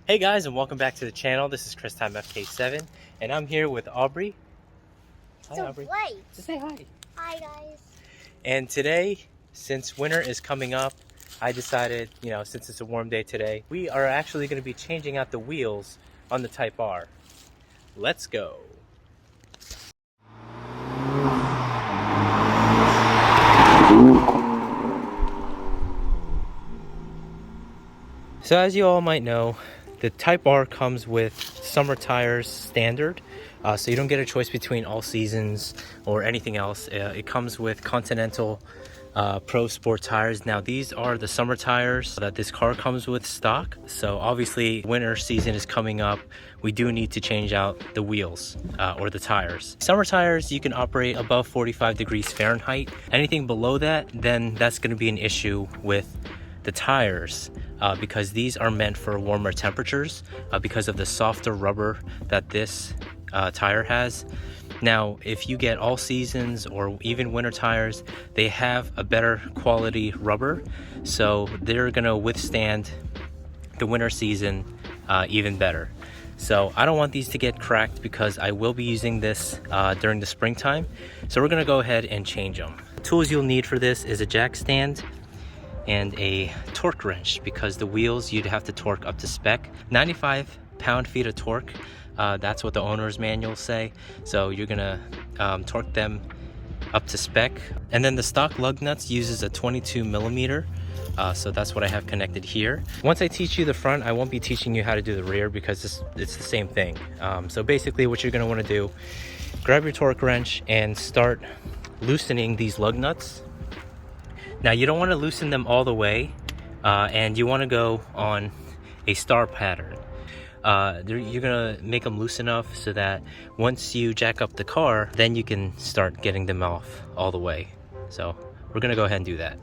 Hey guys, and welcome back to the channel. This is Time FK7 and I'm here with Aubrey. Hi Aubrey. Just say hi. Hi guys. And today, since winter is coming up, I decided, since it's a warm day today, we are actually going to be changing out the wheels on the Type R. Let's go. So as you all might know, the Type R comes with summer tires standard, so you don't get a choice between all seasons or anything else. It comes with Continental Pro Sport tires. Now these are the summer tires that this car comes with stock, so obviously winter season is coming up. We do need to change out the wheels or the tires. Summer tires, you can operate above 45 degrees Fahrenheit. Anything below that, then that's going to be an issue with the tires. Because these are meant for warmer temperatures because of the softer rubber that this tire has. Now, if you get all seasons or even winter tires, they have a better quality rubber, so they're gonna withstand the winter season even better. So I don't want these to get cracked because I will be using this during the springtime. So we're gonna go ahead and change them. The tools you'll need for this is a jack stand and a torque wrench, because the wheels you'd have to torque up to spec. 95 pound-feet of torque, that's what the owner's manuals say. So you're gonna torque them up to spec. And then the stock Lugnuts uses a 22 millimeter. So that's what I have connected here. Once I teach you the front, I won't be teaching you how to do the rear because it's the same thing. So basically what you're gonna wanna do, grab your torque wrench and start loosening these Lugnuts. Now you don't want to loosen them all the way, and you want to go on a star pattern. You're gonna make them loose enough so that once you jack up the car, then you can start getting them off all the way. So we're gonna go ahead and do that.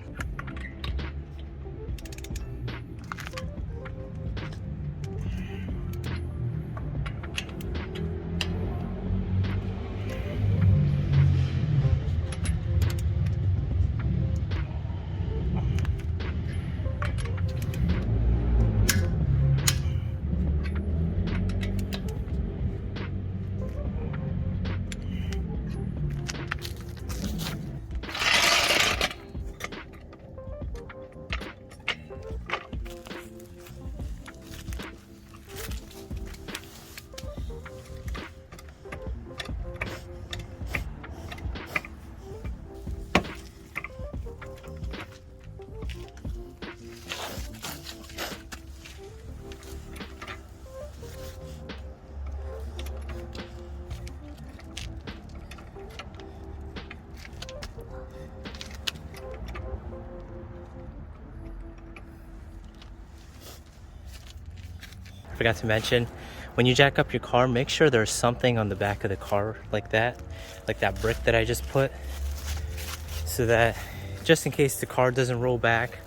Forgot to mention, when you jack up your car, make sure there's something on the back of the car like that brick that I just put, so that just in case the car doesn't roll back.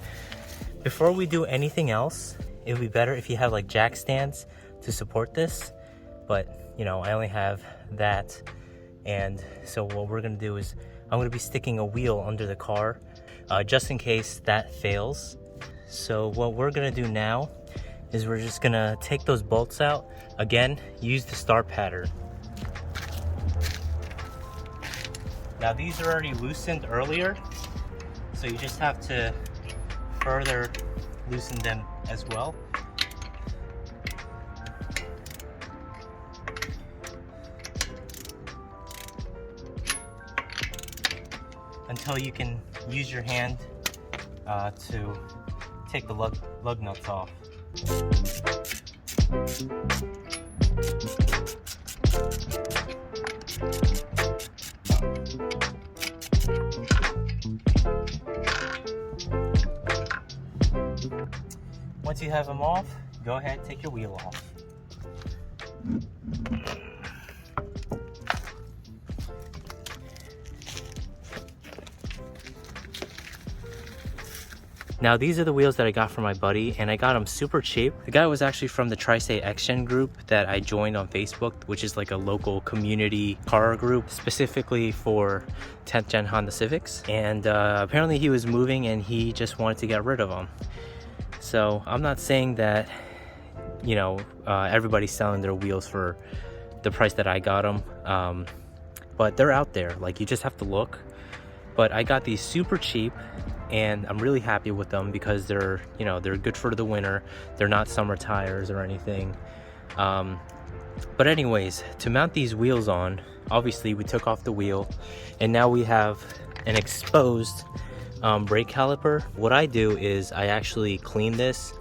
Before we do anything else, it would be better if you have like jack stands to support this, but I only have that. And so what we're gonna do is I'm gonna be sticking a wheel under the car just in case that fails. So what we're gonna do now is we're just gonna take those bolts out. Again, use the star pattern. Now these are already loosened earlier, so you just have to further loosen them as well. Until you can use your hand to take the lug nuts off. Once you have them off, go ahead and take your wheel off. Now these are the wheels that I got from my buddy, and I got them super cheap. The guy was actually from the Tri-State X-Gen group that I joined on Facebook, which is like a local community car group specifically for 10th gen Honda Civics. And apparently he was moving and he just wanted to get rid of them. So I'm not saying that you know, everybody's selling their wheels for the price that I got them. But they're out there, like you just have to look. But I got these super cheap, and I'm really happy with them because they're, you know, they're good for the winter. They're not summer tires or anything. But anyways, to mount these wheels on, obviously we took off the wheel, and now we have an exposed brake caliper. What I do is I actually clean this,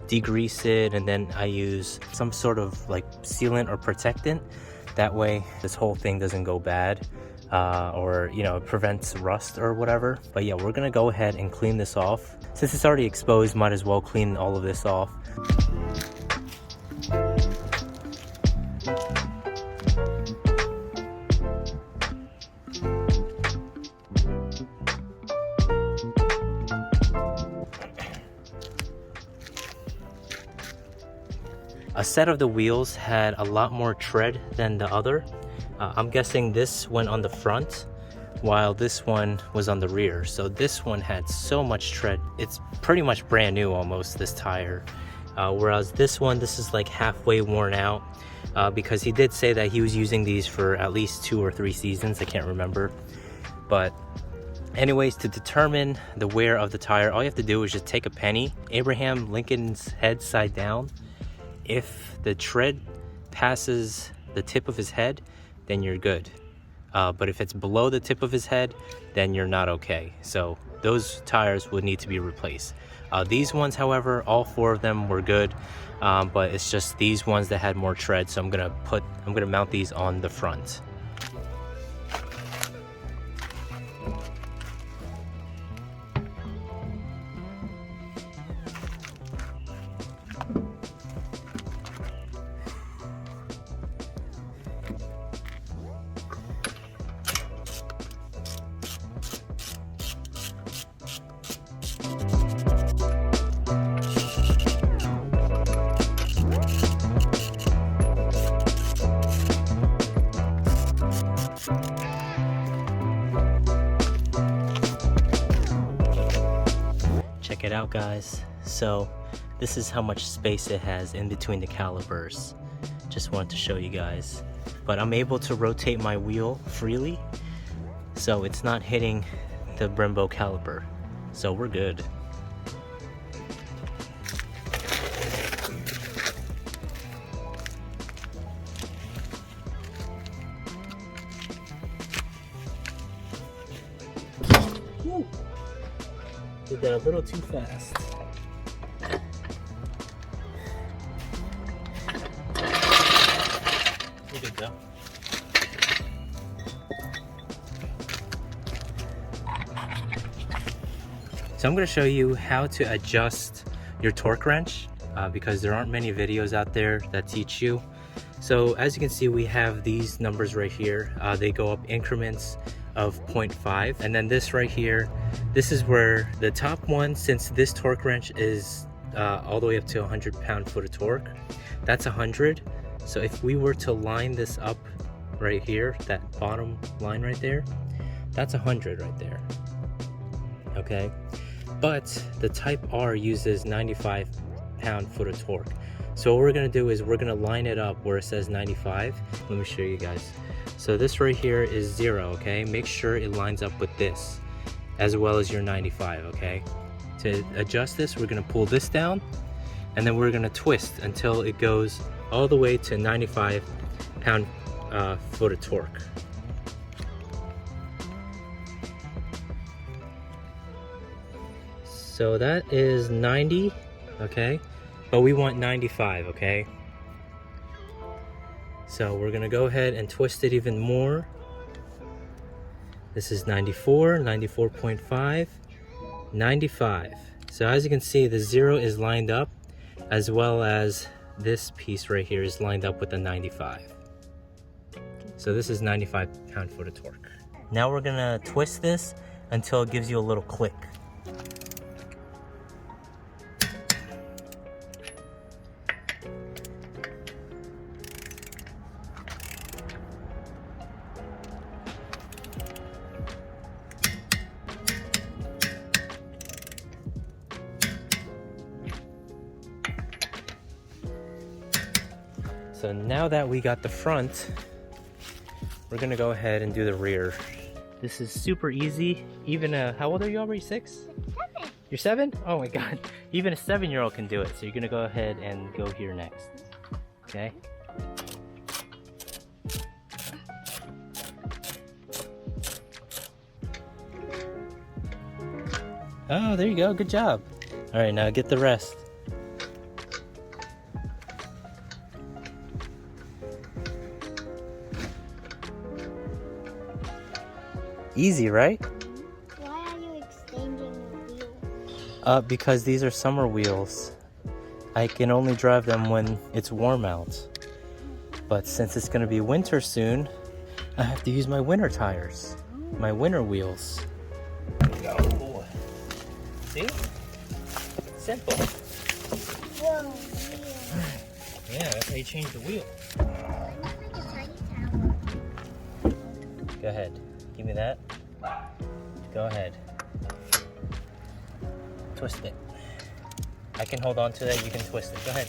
degrease it, and then I use some sort of like sealant or protectant. That way this whole thing doesn't go bad, or, you know, it prevents rust or whatever. But yeah, we're gonna go ahead and clean this off. Since it's already exposed, might as well clean all of this off. A set of the wheels had a lot more tread than the other. I'm guessing this went on the front while this one was on the rear. So this one had so much tread. It's pretty much brand new almost, this tire. Whereas this one, this is like halfway worn out, because he did say that he was using these for at least 2 or 3 seasons. I can't remember. But anyways, to determine the wear of the tire, all you have to do is just take a penny, Abraham Lincoln's head side down. If the tread passes the tip of his head, then you're good. But if it's below the tip of his head, then you're not okay. So those tires would need to be replaced. These ones, however, all 4 of them were good, but it's just these ones that had more tread. So I'm gonna mount these on the front. Check it out, guys. So this is how much space it has in between the calipers. Just wanted to show you guys. But I'm able to rotate my wheel freely, so it's not hitting the Brembo caliper. So we're good. Woo. Did that a little too fast. You're good though. So I'm going to show you how to adjust your torque wrench, because there aren't many videos out there that teach you. So as you can see, we have these numbers right here. They go up increments of 0.5, and then this right here, this is where the top one, since this torque wrench is all the way up to 100 pound-foot of torque, that's 100. So if we were to line this up right here, that bottom line right there, that's 100 right there. Okay, but the Type R uses 95 pound-foot of torque. So what we're gonna do is we're gonna line it up where it says 95. Let me show you guys. So this right here is 0, okay? Make sure it lines up with this, as well as your 95, okay? To adjust this, we're gonna pull this down, and then we're gonna twist until it goes all the way to 95 pound-foot of torque. So that is 90, okay? But we want 95, okay? So we're gonna go ahead and twist it even more. This is 94, 94.5, 95. So as you can see, the 0 is lined up, as well as this piece right here is lined up with the 95. So this is 95 pound-foot of torque. Now we're gonna twist this until it gives you a little click. So now that we got the front, we're gonna go ahead and do the rear. This is super easy. Even how old are you, Aubrey? 6? 7. You're 7? Oh my god. Even a 7-year-old can do it. So you're gonna go ahead and go here next. Okay? Oh, there you go. Good job. All right, now get the rest. Easy, right? Why are you exchanging the wheels? Because these are summer wheels. I can only drive them when it's warm out. But since it's gonna be winter soon, I have to use my winter tires, my winter wheels. There we go. See? Simple. Whoa, Yeah, that's how you change the wheel. like a tiny tower. Go ahead. Give me that. Go ahead. Twist it. I can hold on to that. You can twist it. Go ahead.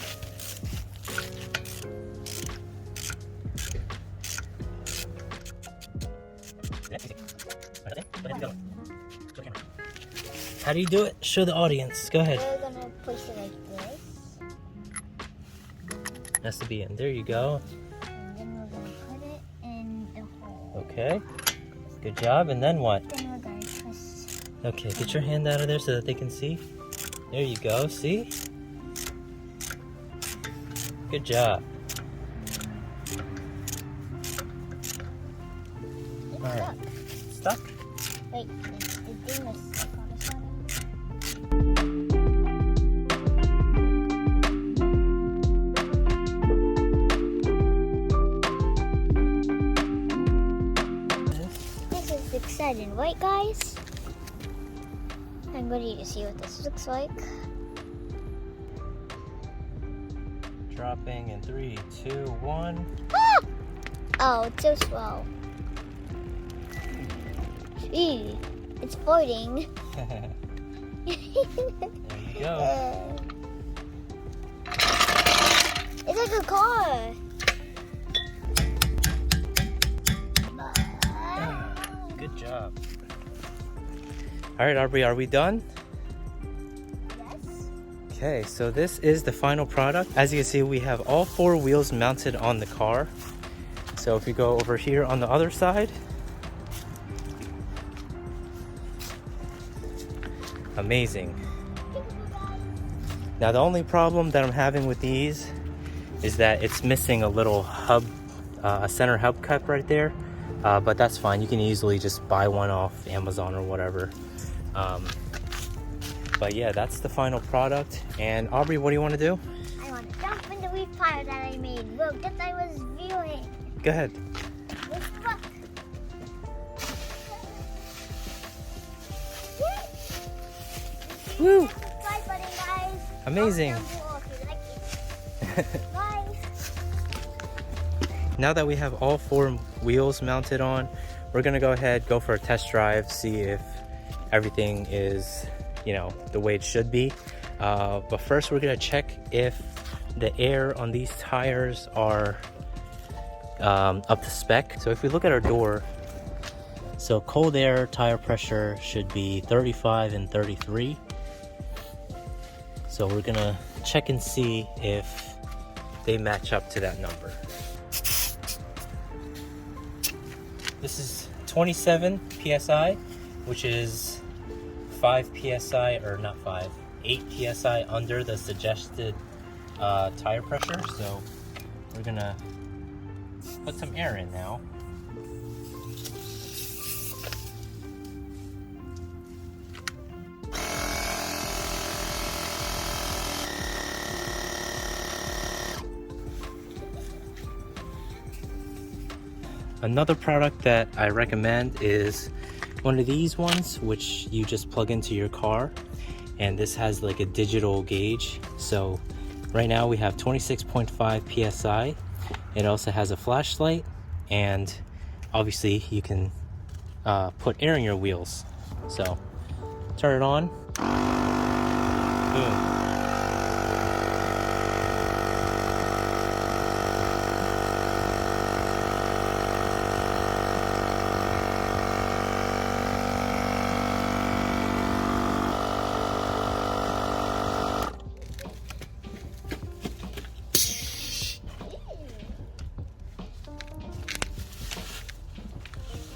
How do you do it? Show the audience. Go ahead. We're gonna push it like this. Has to be in. There you go. And then we're gonna put it in the hole. Okay. Good job. And then what? Then we're gonna twist. Okay, get your hand out of there so that they can see. There you go. See? Good job. It's All right. stuck. Stuck? Wait, the thing is stuck on the side. This is exciting, right guys? I'm ready to see what this looks like. Dropping in 3, 2, 1. Ah! Oh, it's so slow. Eee, it's floating. There you go. It's like a car. Good job. All right, Aubrey, are we done? Yes. Okay, so this is the final product. As you can see, we have all 4 wheels mounted on the car. So if you go over here on the other side, amazing. Now the only problem that I'm having with these is that it's missing a little hub, a center hub cap right there. But that's fine. You can easily just buy one off Amazon or whatever. But yeah, that's the final product. And Aubrey, what do you want to do? I want to jump in the wheat pile that I made. Look, that I was viewing. Go ahead. Let's look. Woo! Subscribe button, guys. Amazing. Comment down below if you like it. Bye. Now that we have all 4 wheels mounted on, we're gonna go ahead, go for a test drive, see if everything is, you know, the way it should be. But first we're gonna check if the air on these tires are up to spec. So if we look at our door, so cold air tire pressure should be 35 and 33. So we're gonna check and see if they match up to that number. This is 27 psi, which is 5 psi, or not 5, 8 psi under the suggested tire pressure. So we're gonna put some air in now. Another product that I recommend is one of these ones, which you just plug into your car, and this has like a digital gauge. So right now we have 26.5 psi. It also has a flashlight, and obviously you can put air in your wheels. So turn it on. Boom.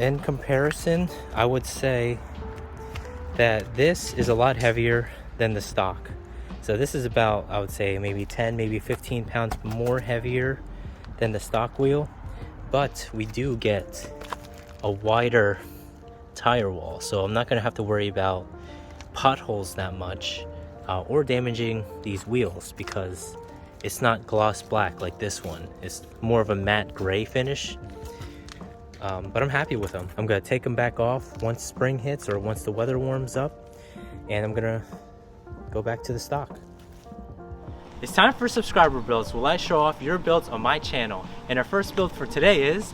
in comparison, I would say that this is a lot heavier than the stock. So this is about, I would say, maybe 10, maybe 15 pounds more heavier than the stock wheel. But we do get a wider tire wall, so I'm not going to have to worry about potholes that much or damaging these wheels, because it's not gloss black like this one. It's more of a matte gray finish. But I'm happy with them. I'm gonna take them back off once spring hits or once the weather warms up, and I'm gonna go back to the stock. It's time for subscriber builds. Will I show off your builds on my channel? And our first build for today is...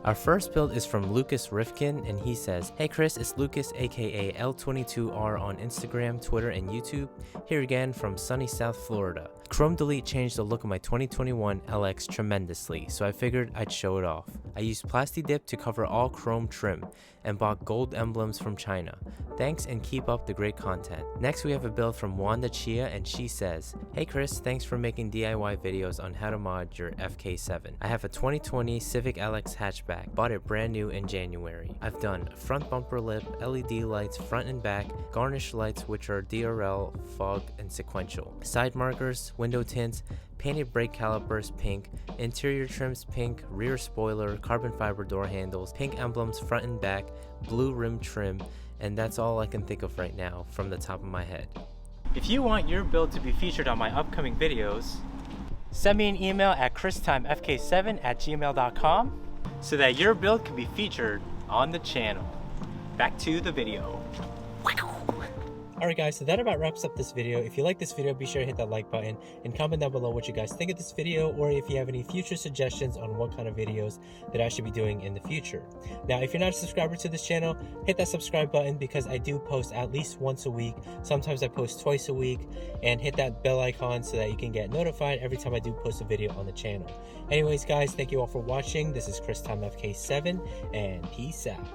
Our first build is from Lucas Rifkin, and he says, "Hey Chris, it's Lucas aka L22R on Instagram, Twitter, and YouTube, here again from sunny South Florida. Chrome Delete changed the look of my 2021 LX tremendously, so I figured I'd show it off. I used Plasti Dip to cover all chrome trim and bought gold emblems from China. Thanks and keep up the great content." Next we have a build from Wanda Chia, and she says, "Hey Chris, thanks for making DIY videos on how to mod your FK7. I have a 2020 Civic LX hatchback, bought it brand new in January. I've done front bumper lip, LED lights front and back, garnish lights which are DRL, fog, and sequential, side markers, window tints, painted brake calipers pink, interior trims pink, rear spoiler, carbon fiber door handles, pink emblems front and back, blue rim trim, and that's all I can think of right now from the top of my head." If you want your build to be featured on my upcoming videos, send me an email at christimefk7@gmail.com so that your build can be featured on the channel. Back to the video. Alright guys, so that about wraps up this video. If you like this video, be sure to hit that like button and comment down below what you guys think of this video, or if you have any future suggestions on what kind of videos that I should be doing in the future. Now, if you're not a subscriber to this channel, hit that subscribe button, because I do post at least once a week. Sometimes I post twice a week, and hit that bell icon so that you can get notified every time I do post a video on the channel. Anyways guys, thank you all for watching. This is Time FK7, and peace out.